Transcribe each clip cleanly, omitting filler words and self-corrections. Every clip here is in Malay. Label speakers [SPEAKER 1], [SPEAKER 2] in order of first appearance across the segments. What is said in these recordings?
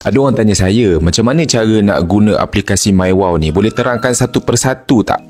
[SPEAKER 1] Ada orang tanya saya, macam mana cara nak guna aplikasi MyWow ni? Boleh terangkan satu persatu tak?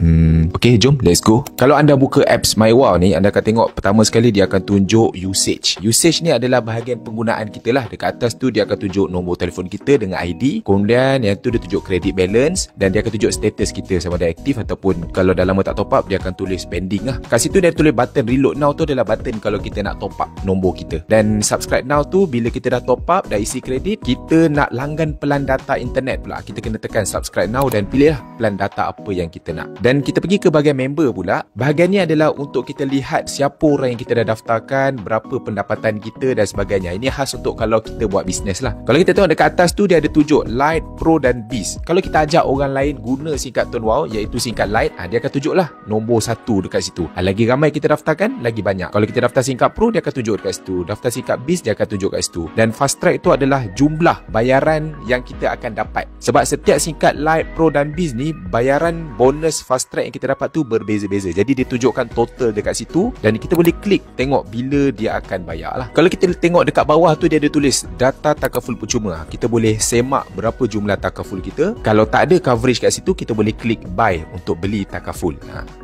[SPEAKER 1] Okay, jom, let's go. Kalau anda buka apps MyWow ni, anda akan tengok pertama sekali dia akan tunjuk usage. Usage ni adalah bahagian penggunaan kita lah. Dekat atas tu dia akan tunjuk nombor telefon kita dengan ID. Kemudian yang tu dia tunjuk credit balance dan dia akan tunjuk status kita sama ada aktif ataupun kalau dah lama tak top up, dia akan tulis pending lah. Kat situ dia tulis button reload now tu adalah button kalau kita nak top up nombor kita. Dan subscribe now tu bila kita dah top up, dah isi kredit, kita nak langgan pelan data internet pula, kita kena tekan subscribe now dan pilihlah pelan data apa yang kita nak. Dan kita pergi ke bahagian member pula. Bahagian ni adalah untuk kita lihat siapa orang yang kita dah daftarkan, berapa pendapatan kita dan sebagainya. Ini khas untuk kalau kita buat bisnes lah. Kalau kita tengok dekat atas tu, dia ada tunjuk Lite, Pro dan Biz. Kalau kita ajak orang lain guna singkat ToneWow, iaitu singkat Lite, dia akan tunjuk lah nombor 1 dekat situ. Lagi ramai kita daftarkan, lagi banyak. Kalau kita daftar singkat Pro, dia akan tunjuk dekat situ. Daftar singkat Biz, dia akan tunjuk dekat situ. Dan Fast Track tu adalah jumlah bayaran yang kita akan dapat. Sebab setiap singkat Lite, Pro dan Biz ni, bayaran bonus Fast Track yang kita dapat tu berbeza-beza. Jadi dia tunjukkan total dekat situ dan kita boleh klik tengok bila dia akan bayar lah. Kalau kita tengok dekat bawah tu, dia ada tulis data takaful percuma. Kita boleh semak berapa jumlah takaful kita. Kalau tak ada coverage kat situ, kita boleh klik buy untuk beli takaful.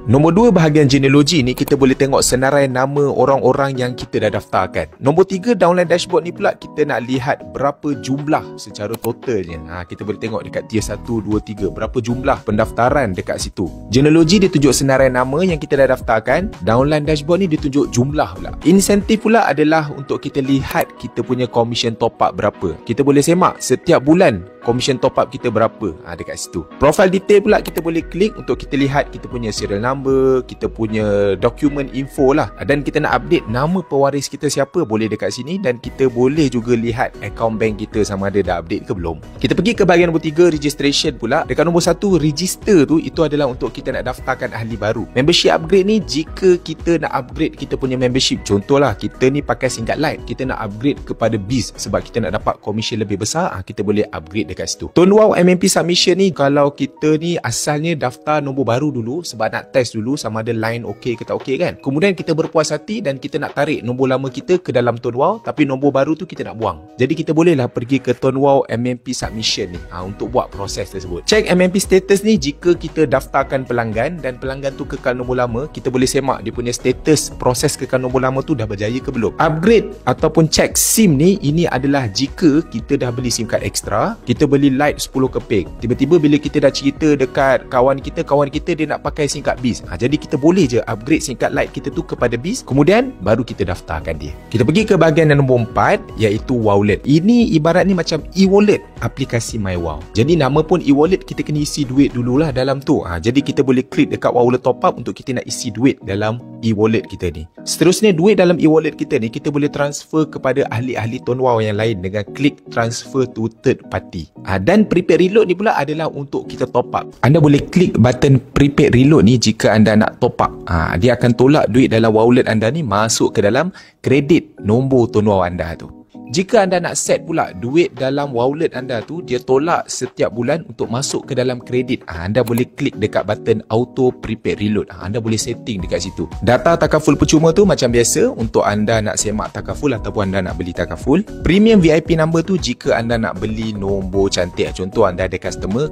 [SPEAKER 1] Nombor 2, bahagian genealogy ni, kita boleh tengok senarai nama orang-orang yang kita dah daftarkan. Nombor 3, downline dashboard ni pula, kita nak lihat berapa jumlah secara totalnya. Kita boleh tengok dekat tier 1, 2, 3 berapa jumlah pendaftaran dekat situ. Genealogy dia tunjuk senarai nama yang kita dah daftarkan. Downline dashboard ni dia tunjuk jumlah pula. Insentif pula adalah untuk kita lihat kita punya commission top up berapa. Kita boleh semak setiap bulan commission top up kita berapa dekat situ. Profile detail pula kita boleh klik untuk kita lihat kita punya serial number, kita punya document info lah. Dan kita nak update nama pewaris kita siapa, boleh dekat sini. Dan kita boleh juga lihat account bank kita sama ada dah update ke belum. Kita pergi ke bahagian nombor 3, registration pula. Dekat nombor 1, register tu, itu adalah untuk kita nak daftarkan ahli baru. Membership upgrade ni, jika kita nak upgrade kita punya membership, contohlah kita ni pakai singkat Lite, kita nak upgrade kepada Biz sebab kita nak dapat komisen lebih besar, kita boleh upgrade dekat situ. ToneWow MMP submission ni, kalau kita ni asalnya daftar nombor baru dulu sebab nak test dulu sama ada line okey ke tak okey kan. Kemudian kita berpuas hati dan kita nak tarik nombor lama kita ke dalam ToneWow, tapi nombor baru tu kita nak buang. Jadi kita bolehlah pergi ke ToneWow MMP submission ni untuk buat proses tersebut. Check MMP status ni, jika kita daftarkan pelanggan dan pelanggan tu kekal nombor lama, kita boleh semak dia punya status proses kekal nombor lama tu dah berjaya ke belum. Upgrade ataupun check SIM ni, ini adalah jika kita dah beli SIM card extra, kita beli Lite 10 keping. Tiba-tiba bila kita dah cerita dekat kawan kita dia nak pakai SIM card Biz. Jadi kita boleh je upgrade SIM card Lite kita tu kepada Biz, kemudian baru kita daftarkan dia. Kita pergi ke bahagian yang nombor 4, iaitu wallet. Ini ibarat ni macam e-wallet aplikasi MyWow. Jadi nama pun e-wallet, kita kena isi duit dululah dalam tu. Jadi kita boleh klik dekat wallet top up untuk kita nak isi duit dalam e-wallet kita ni. Seterusnya, duit dalam e-wallet kita ni kita boleh transfer kepada ahli-ahli ToneWow yang lain dengan klik transfer to third party. Dan prepaid reload ni pula adalah untuk kita top up. Anda boleh klik button prepaid reload ni jika anda nak top up. Dia akan tolak duit dalam wallet anda ni masuk ke dalam kredit nombor ToneWow anda tu. Jika anda nak set pula duit dalam wallet anda tu, dia tolak setiap bulan untuk masuk ke dalam kredit. Anda boleh klik dekat button auto prepaid reload. Anda boleh setting dekat situ. Data takaful percuma tu macam biasa untuk anda nak semak takaful ataupun anda nak beli takaful. Premium VIP number tu jika anda nak beli nombor cantik. Contoh anda ada customer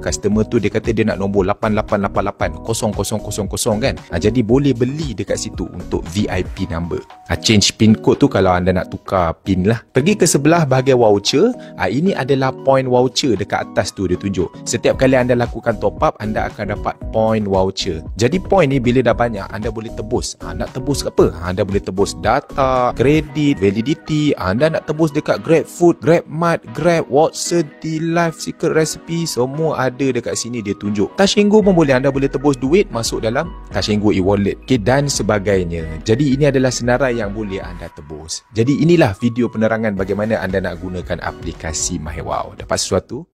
[SPEAKER 1] tu dia kata dia nak nombor 8888 0000 kan. Jadi boleh beli dekat situ untuk VIP number. Change pin code tu kalau anda nak tukar pin lah. Pergi ke sebelah bahagian voucher. Ini adalah point voucher dekat atas tu dia tunjuk. Setiap kali anda lakukan top up, anda akan dapat point voucher. Jadi point ni bila dah banyak, anda boleh tebus. Nak tebus apa? Anda boleh tebus data, kredit, validity. Anda nak tebus dekat GrabFood, GrabMart, Grab, Watson, T-Life, Secret Recipe, semua ada dekat sini dia tunjuk. Touch and Go pun boleh. Anda boleh tebus duit masuk dalam Touch and Go e-wallet, dan sebagainya. Jadi ini adalah senarai yang boleh anda tebus. Jadi inilah video penerangan bagaimana anda nak gunakan aplikasi MyWow. Dapat sesuatu?